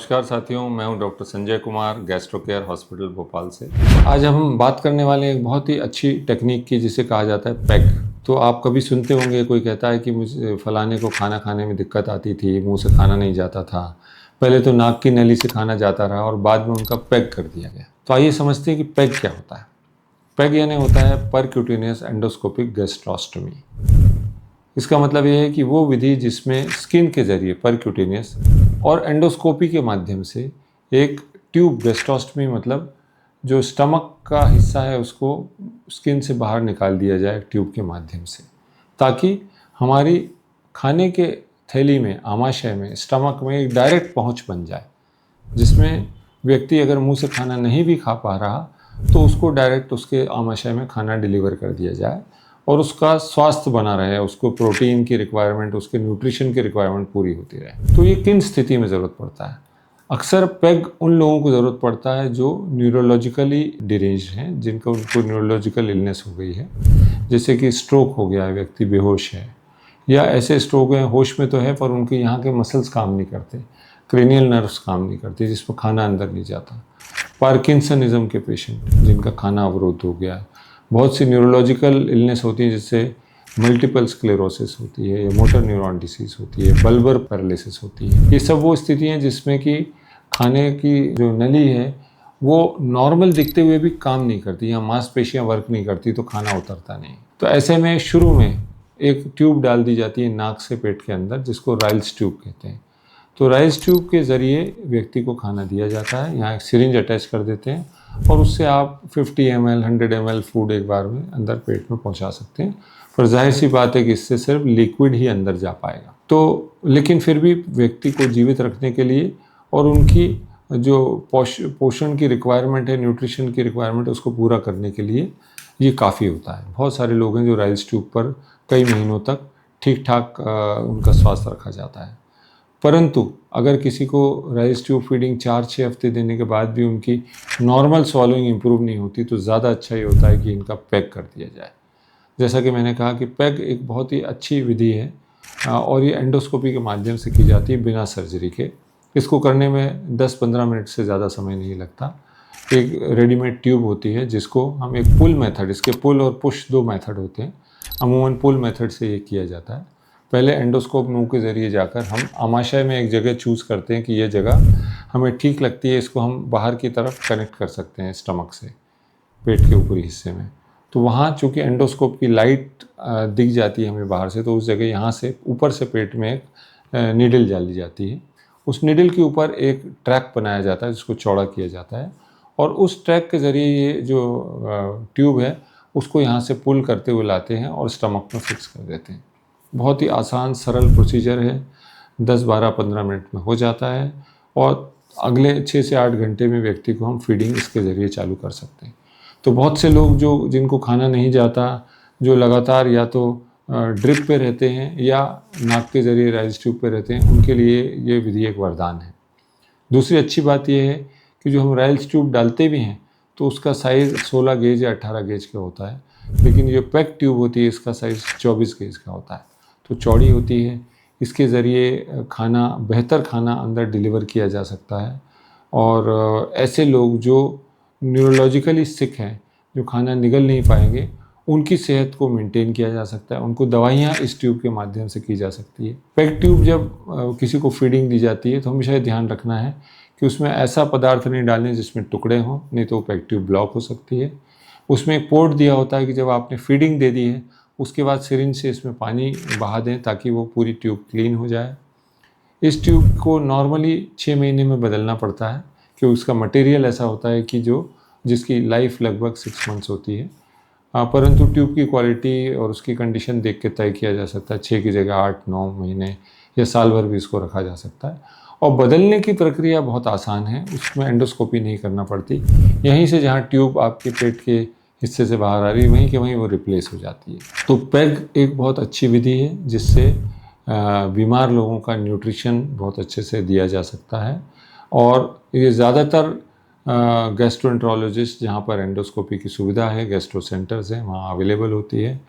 नमस्कार साथियों, मैं हूं doctor Sanjay Kumar, gastro care hospital Bhopal से। आज हम बात करने वाले हैं एक बहुत ही अच्छी टेक्निक की जिसे कहा जाता है पैक। तो आप कभी सुनते होंगे, कोई कहता है कि मुझे फलाने को खाना खाने में दिक्कत आती थी, मुंह से खाना नहीं जाता था, पहले तो नाक की नली से खाना जाता रहा और बाद में उनका पैक कर दिया गया। तो आइए समझते हैं कि पैक क्या होता है। पैक यानी होता है परक्यूटेनियस एंडोस्कोपिक गैस्ट्रोस्टमी। इसका मतलब ये है कि वो विधि जिसमें स्किन के जरिए परक्यूटेनियस और एंडोस्कोपी के माध्यम से एक ट्यूब, गैस्ट्रोस्टमी मतलब जो स्टमक का हिस्सा है उसको स्किन से बाहर निकाल दिया जाए ट्यूब के माध्यम से, ताकि हमारी खाने के थैली में, आमाशय में, स्टमक में एक डायरेक्ट पहुंच बन जाए, जिसमें व्यक्ति अगर मुंह से खाना नहीं भी खा पा रहा तो उसको डायरेक्ट उसके आमाशय में खाना डिलीवर कर दिया जाए और उसका स्वास्थ्य बना रहे, उसको प्रोटीन की रिक्वायरमेंट, उसके न्यूट्रिशन की रिक्वायरमेंट पूरी होती रहे। तो ये किन स्थिति में ज़रूरत पड़ता है? अक्सर पैग उन लोगों को ज़रूरत पड़ता है जो न्यूरोलॉजिकली डिरेंज्ड हैं, जिनको न्यूरोलॉजिकल इलनेस हो गई है, जैसे कि स्ट्रोक हो गया है, व्यक्ति बेहोश है, या ऐसे स्ट्रोक हैं होश में तो है पर उनके यहाँ के मसल्स काम नहीं करते, क्रेनियल नर्व्स काम नहीं करते, जिसमें खाना अंदर नहीं जाता। पार्किंसनिज्म के पेशेंट जिनका खाना अवरोध हो गया, बहुत सी न्यूरोलॉजिकल इलनेस होती है जिससे मल्टीपल स्क्लेरोसिस होती है, या मोटर न्यूरॉन डिसीज़ होती है, बल्बर पैरालिसिस होती है। ये सब वो स्थितियाँ जिसमें कि खाने की जो नली है वो नॉर्मल दिखते हुए भी काम नहीं करती, या मांसपेशियाँ वर्क नहीं करती तो खाना उतरता नहीं। तो ऐसे में शुरू में एक ट्यूब डाल दी जाती है नाक से पेट के अंदर, जिसको राइल्स ट्यूब कहते हैं। तो राइल्स ट्यूब के ज़रिए व्यक्ति को खाना दिया जाता है, यहाँ एक सिरिंज अटैच कर देते हैं और उससे आप 50 ml 100 ml फूड एक बार में अंदर पेट में पहुंचा सकते हैं। पर जाहिर सी बात है कि इससे सिर्फ लिक्विड ही अंदर जा पाएगा। तो लेकिन फिर भी व्यक्ति को जीवित रखने के लिए और उनकी जो पोषण की रिक्वायरमेंट है, न्यूट्रिशन की रिक्वायरमेंट है, उसको पूरा करने के लिए ये काफ़ी होता है। बहुत सारे लोग हैं जो राइल्स ट्यूब पर कई महीनों तक ठीक ठाक उनका स्वास्थ्य रखा जाता है। परंतु अगर किसी को राइस ट्यूब फीडिंग 4-6 हफ्ते देने के बाद भी उनकी नॉर्मल स्वॉलोइंग इंप्रूव नहीं होती, तो ज़्यादा अच्छा ये होता है कि इनका पैक कर दिया जाए। जैसा कि मैंने कहा कि पैक एक बहुत ही अच्छी विधि है और ये एंडोस्कोपी के माध्यम से की जाती है बिना सर्जरी के। इसको करने में 10-15 मिनट से ज़्यादा समय नहीं लगता। एक रेडीमेड ट्यूब होती है जिसको हम एक पुल मेथड, इसके पुल और पुश 2 मेथड होते हैं, अमूमन पुल मेथड से ये किया जाता है। पहले एंडोस्कोप मुंह के ज़रिए जाकर हम आमाशय में एक जगह चूज़ करते हैं कि ये जगह हमें ठीक लगती है, इसको हम बाहर की तरफ कनेक्ट कर सकते हैं स्टमक से, पेट के ऊपरी हिस्से में। तो वहाँ चूँकि एंडोस्कोप की लाइट दिख जाती है हमें बाहर से, तो उस जगह यहाँ से ऊपर से पेट में एक नीडल डाली जाती है। उस नीडल के ऊपर एक ट्रैक बनाया जाता है जिसको चौड़ा किया जाता है और उस ट्रैक के ज़रिए ये जो ट्यूब है उसको यहाँ से पुल करते हुए लाते हैं और स्टमक में फिक्स कर देते हैं। बहुत ही आसान सरल प्रोसीजर है, 10-12-15 मिनट में हो जाता है और अगले 6 से 8 घंटे में व्यक्ति को हम फीडिंग इसके ज़रिए चालू कर सकते हैं। तो बहुत से लोग जिनको खाना नहीं जाता, जो लगातार या तो ड्रिप पे रहते हैं या नाक के ज़रिए राइल्स ट्यूब पे रहते हैं, उनके लिए ये विधि एक वरदान है। दूसरी अच्छी बात यह है कि जो हम राइल्स ट्यूब डालते भी हैं तो उसका साइज़ 16 गेज या 18 गेज का होता है, लेकिन जो पैक ट्यूब होती है इसका साइज़ 24 गेज का होता है, तो चौड़ी होती है। इसके ज़रिए खाना, बेहतर खाना अंदर डिलीवर किया जा सकता है और ऐसे लोग जो न्यूरोलॉजिकली सिक हैं, जो खाना निगल नहीं पाएंगे, उनकी सेहत को मेंटेन किया जा सकता है। उनको दवाइयाँ इस ट्यूब के माध्यम से की जा सकती है। पैक ट्यूब जब किसी को फीडिंग दी जाती है तो हमेशा ये ध्यान रखना है कि उसमें ऐसा पदार्थ नहीं डालने जिसमें टुकड़े हों, नहीं तो पैक ट्यूब ब्लॉक हो सकती है। उसमें एक पोर्ट दिया होता है कि जब आपने फीडिंग दे दी है उसके बाद सिरिंज से इसमें पानी बहा दें ताकि वो पूरी ट्यूब क्लीन हो जाए। इस ट्यूब को नॉर्मली 6 महीने में बदलना पड़ता है क्योंकि उसका मटेरियल ऐसा होता है कि जिसकी लाइफ लगभग 6 मंथ्स होती है। परंतु ट्यूब की क्वालिटी और उसकी कंडीशन देख के तय किया जा सकता है। 6 की जगह 8-9 महीने या साल भर भी इसको रखा जा सकता है और बदलने की प्रक्रिया बहुत आसान है, उसमें एंडोस्कोपी नहीं करना पड़ती। यहीं से जहाँ ट्यूब आपके पेट के हिस्से से बाहर आ रही है वहीं के वहीं वो रिप्लेस हो जाती है। तो पैग एक बहुत अच्छी विधि है जिससे बीमार लोगों का न्यूट्रिशन बहुत अच्छे से दिया जा सकता है और ये ज़्यादातर गैस्ट्रोएंटरोलॉजिस्ट जहाँ पर एंडोस्कोपी की सुविधा है, गैस्ट्रो सेंटर्स हैं, वहाँ अवेलेबल होती है।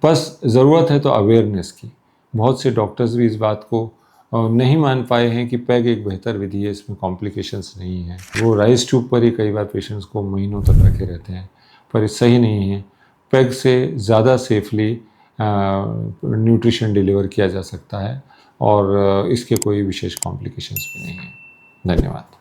बस ज़रूरत है तो अवेयरनेस की। बहुत से डॉक्टर्स भी इस बात को नहीं मान पाए हैं कि पैग एक बेहतर विधि है, इसमें कॉम्प्लिकेशंस नहीं है। वो राइस ट्यूब पर ही कई बार पेशेंट्स को महीनों तक रखे रहते हैं, पर ये सही नहीं है। पैग से ज़्यादा सेफली न्यूट्रिशन डिलीवर किया जा सकता है और इसके कोई विशेष कॉम्प्लिकेशंस भी नहीं है। धन्यवाद।